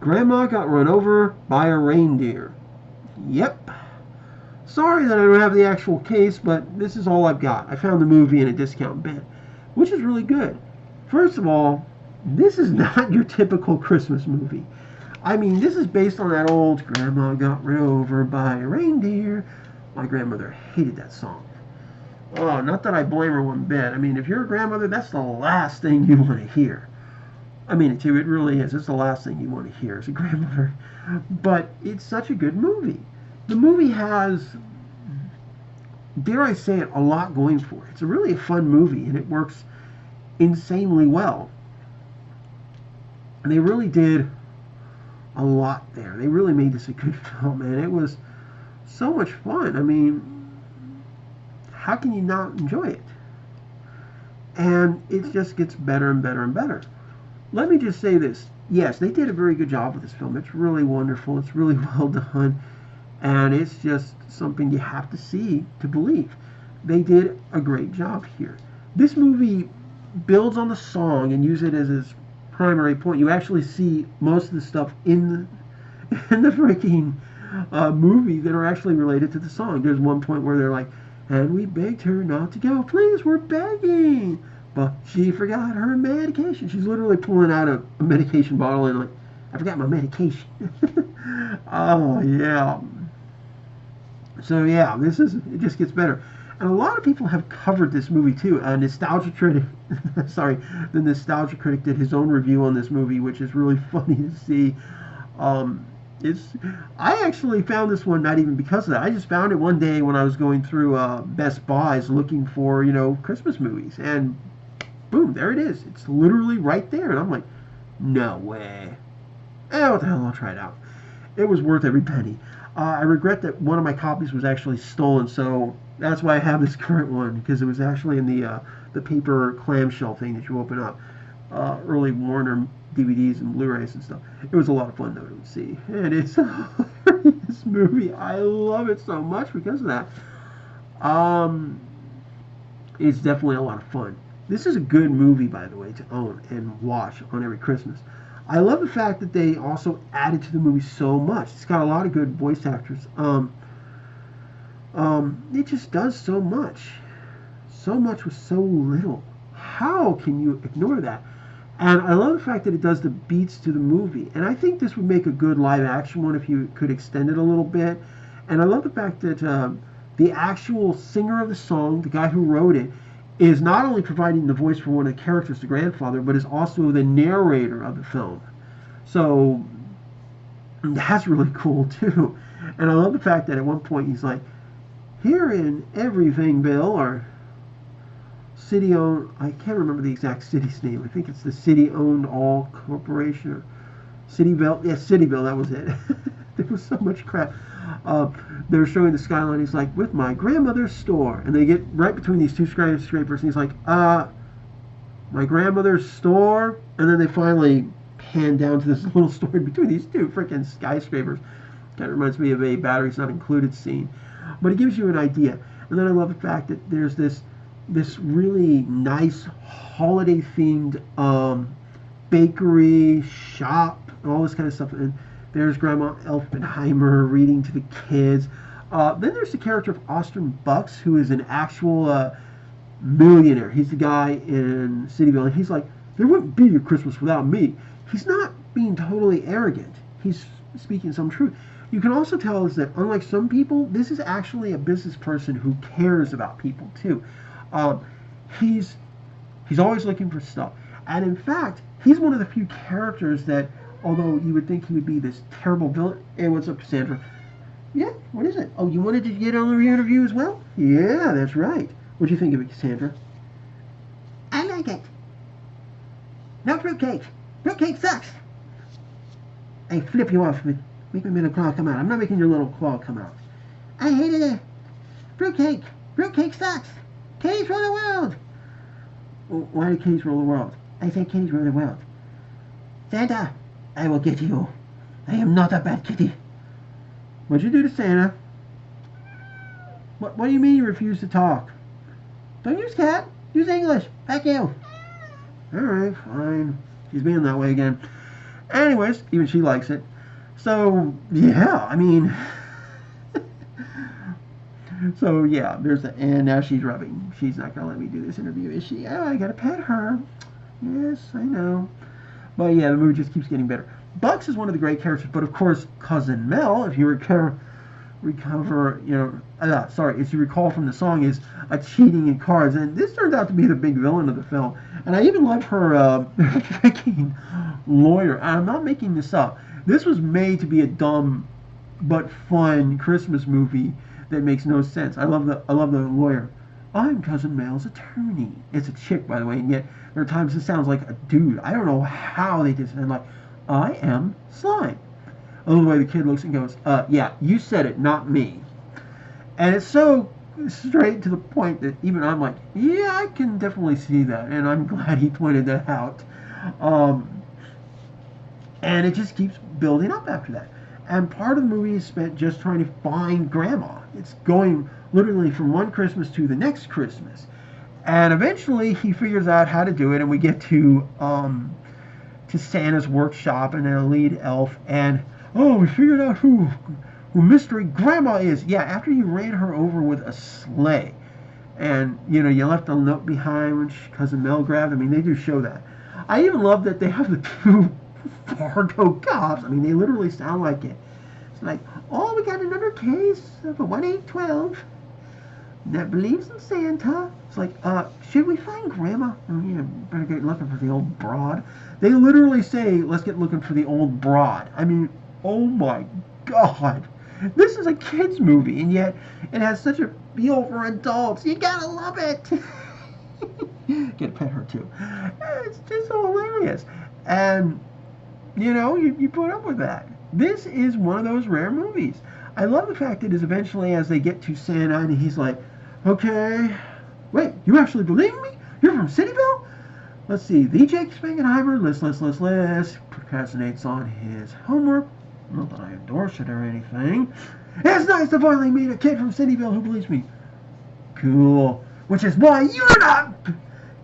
Grandma got run over by a reindeer. Yep. Sorry that I don't have the actual case, but this is all I've got. I found the movie in a discount bin, which is really good. First of all, this is not your typical Christmas movie. I mean, this is based on that old Grandma Got Run Over by a Reindeer. My grandmother hated that song. Oh, not that I blame her one bit. I mean, if you're a grandmother, that's the last thing you want to hear. I mean, it really is. It's the last thing you want to hear as a grandmother. But it's such a good movie. The movie has, dare I say it, a lot going for it. It's a really fun movie, and it works insanely well. And they really did a lot there. They really made this a good film, and it was so much fun. I mean, how can you not enjoy it? And it just gets better and better and better. Let me just say this. Yes, they did a very good job with this film. It's really wonderful. It's really well done. And it's just something you have to see to believe. They did a great job here. This movie builds on the song and uses it as its primary point. You actually see most of the stuff in the freaking movie that are actually related to the song. There's one point where they're like, and we begged her not to go. Please, we're begging. But she forgot her medication. She's literally pulling out a medication bottle and like, I forgot my medication. Oh, yeah. So, yeah, it just gets better. And a lot of people have covered this movie, too. Nostalgia Critic, sorry, the Nostalgia Critic did his own review on this movie, which is really funny to see. I actually found this one not even because of that. I just found it one day when I was going through Best Buys looking for, Christmas movies. And boom, there it is. It's literally right there. And I'm like, no way. What the hell, I'll try it out. It was worth every penny. I regret that one of my copies was actually stolen, so that's why I have this current one, because it was actually in the paper clamshell thing that you open up. Early Warner DVDs and Blu-rays and stuff. It was a lot of fun, though, to see. And it's a hilarious movie. I love it so much because of that. It's definitely a lot of fun. This is a good movie, by the way, to own and watch on every Christmas. I love the fact that they also added to the movie so much. It's got a lot of good voice actors. It just does so much. So much with so little. How can you ignore that? And I love the fact that it does the beats to the movie. And I think this would make a good live action one if you could extend it a little bit. And I love the fact that the actual singer of the song, the guy who wrote it, is not only providing the voice for one of the characters, the grandfather, but is also the narrator of the film. So that's really cool too. And I love the fact that at one point he's like, here in Everythingville, or city-owned, I can't remember the exact city's name. I think it's the City-Owned All Corporation, or Cityville. Yeah, Cityville, that was it. There was so much crap. They were showing the skyline. He's like, with my grandmother's store. And they get right between these two skyscrapers. And he's like, my grandmother's store? And then they finally pan down to this little store in between these two freaking skyscrapers. Kind of reminds me of a Batteries Not Included scene. But it gives you an idea. And then I love the fact that there's this really nice holiday-themed bakery, shop, and all this kind of stuff. And there's Grandma Elfenheimer reading to the kids. Then there's the character of Austin Bucks, who is an actual millionaire. He's the guy in Cityville, and he's like, there wouldn't be a Christmas without me. He's not being totally arrogant. He's speaking some truth. You can also tell is that, unlike some people, this is actually a business person who cares about people, too. He's always looking for stuff. And in fact, he's one of the few characters that, although you would think he would be this terrible villain. Hey, what's up, Cassandra? Yeah, what is it? Oh, you wanted to get on the interview as well? Yeah, that's right. What'd you think of it, Cassandra? I like it. No fruitcake. Fruitcake sucks. I flip you off. Make my little claw come out. I'm not making your little claw come out. I hated it. Fruitcake. Fruitcake sucks. Kitties rule the world. Well, why do kitties rule the world? I said kitties rule the world. Santa, I will get you. I am not a bad kitty. What'd you do to Santa? What do you mean you refuse to talk? Don't use cat. Use English. Thank you. Alright, fine. She's being that way again. Anyways, even she likes it. So yeah, I mean, so yeah, there's the, and now she's rubbing. She's not gonna let me do this interview, is she? Oh, I gotta pet her. Yes, I know. But yeah, the movie just keeps getting better. Bucks is one of the great characters, but of course, Cousin Mel, if you recover, as you recall from the song, is a cheating in cards, and this turns out to be the big villain of the film. And I even love her freaking lawyer. I'm not making this up. This was made to be a dumb but fun Christmas movie that makes no sense. I love the lawyer. I'm Cousin Mel's attorney. It's a chick, by the way, and yet there are times it sounds like a dude. I don't know how they did it. Like, I am Slime. I love the way the kid looks and goes, yeah, you said it, not me. And it's so straight to the point that even I'm like, yeah, I can definitely see that. And I'm glad he pointed that out. And it just keeps building up after that. And part of the movie is spent just trying to find Grandma. It's going literally from one Christmas to the next Christmas. And eventually he figures out how to do it, and we get to Santa's workshop, and a lead elf, and oh, we figured out who Mystery Grandma is. Yeah, after you ran her over with a sleigh, and you left a note behind when Cousin Mel grabbed. I mean, they do show that. I even love that they have the two Fargo cops. I mean, they literally sound like it. It's like, oh, we got another case of a 1-812 that believes in Santa. It's like, should we find Grandma? Oh, yeah, better get looking for the old broad. They literally say, let's get looking for the old broad. I mean, oh my God. This is a kid's movie, and yet it has such a feel for adults. You gotta love it. Get to pet her too. It's just so hilarious. And, you put up with that. This is one of those rare movies. I love the fact that eventually as they get to Santa, and he's like, okay, wait, you actually believe me? You're from Cityville? Let's see, the Jake Spangenheimer, list, procrastinates on his homework. Not that I endorse it or anything. It's nice to finally meet a kid from Cityville who believes me. Cool. Which is why you're not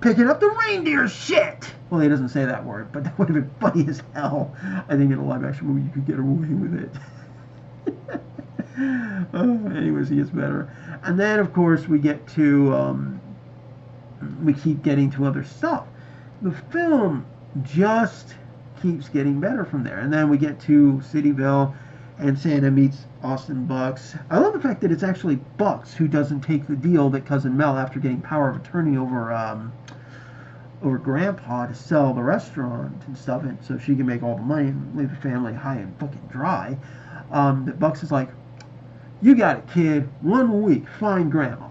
picking up the reindeer shit. Well, he doesn't say that word, but that would have been funny as hell. I think in a live-action movie you could get away with it. Anyways, he gets better. And then, of course, we get to, we keep getting to other stuff. The film just keeps getting better from there. And then we get to Cityville, and Santa meets Austin Bucks. I love the fact that it's actually Bucks who doesn't take the deal that Cousin Mel, after getting power of attorney over Grandpa to sell the restaurant and stuff, and so she can make all the money and leave the family high and fucking dry. That Bucks is like, you got it, kid. 1 week, find Grandma.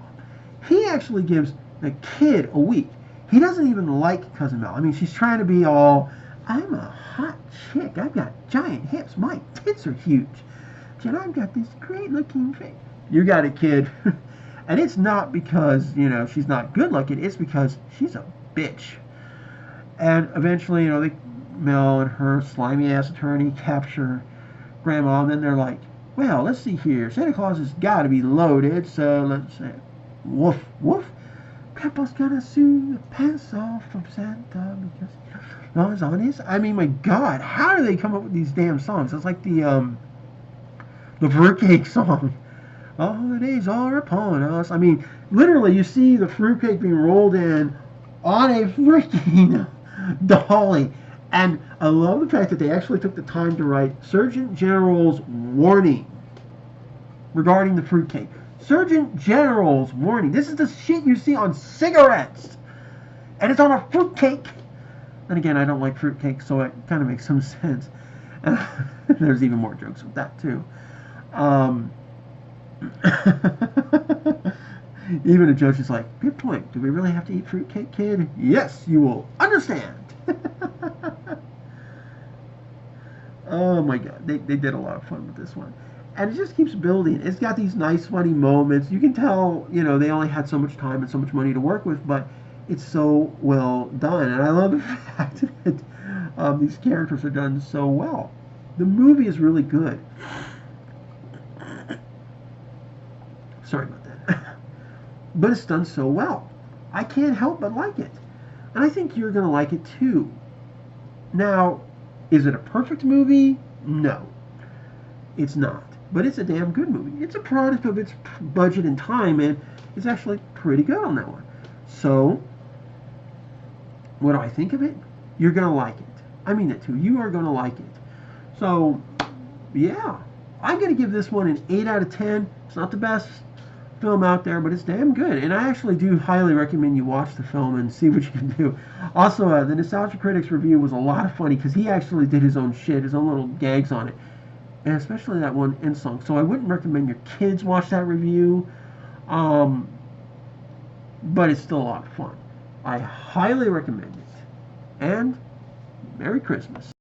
He actually gives the kid a week. He doesn't even like Cousin Mel. I mean, she's trying to be all, I'm a hot chick. I've got giant hips. My tits are huge. And I've got this great looking face. You got it, kid. And it's not because, she's not good looking. It's because she's a bitch. And eventually, Mel and her slimy ass attorney capture Grandma, and then they're like, well, let's see here. Santa Claus has got to be loaded, so let's say, woof, woof. Grandpa's gonna sue the pants off from Santa because no one's on his. I mean, my God, how do they come up with these damn songs? It's like the fruitcake song. Holidays are upon us. I mean, literally, you see the fruitcake being rolled in on a freaking dolly. And I love the fact that they actually took the time to write Surgeon General's warning regarding the fruitcake. Surgeon General's warning. This is the shit you see on cigarettes. And it's on a fruitcake. And again, I don't like fruitcake, so it kind of makes some sense. There's even more jokes with that, too. Even a judge is like, good point. Do we really have to eat fruitcake, kid? Yes, you will understand. Oh my God, they did a lot of fun with this one. And it just keeps building. It's got these nice, funny moments. You can tell, they only had so much time and so much money to work with, but it's so well done. And I love the fact that these characters are done so well. The movie is really good. Sorry about that. But it's done so well. I can't help but like it. And I think you're going to like it too. Now, Is it a perfect movie? No, it's not. But it's a damn good movie. It's a product of its budget and time, and it's actually pretty good on that one. So, what do I think of it? You're going to like it. I mean it too. You are going to like it. So, yeah. I'm going to give this one an 8 out of 10. It's not the best film out there, but it's damn good. And I actually do highly recommend you watch the film and see what you can do. Also, the Nostalgia Critics review was a lot of funny because he actually did his own shit, his own little gags on it. And especially that one end song. So I wouldn't recommend your kids watch that review. But it's still a lot of fun. I highly recommend it. And Merry Christmas.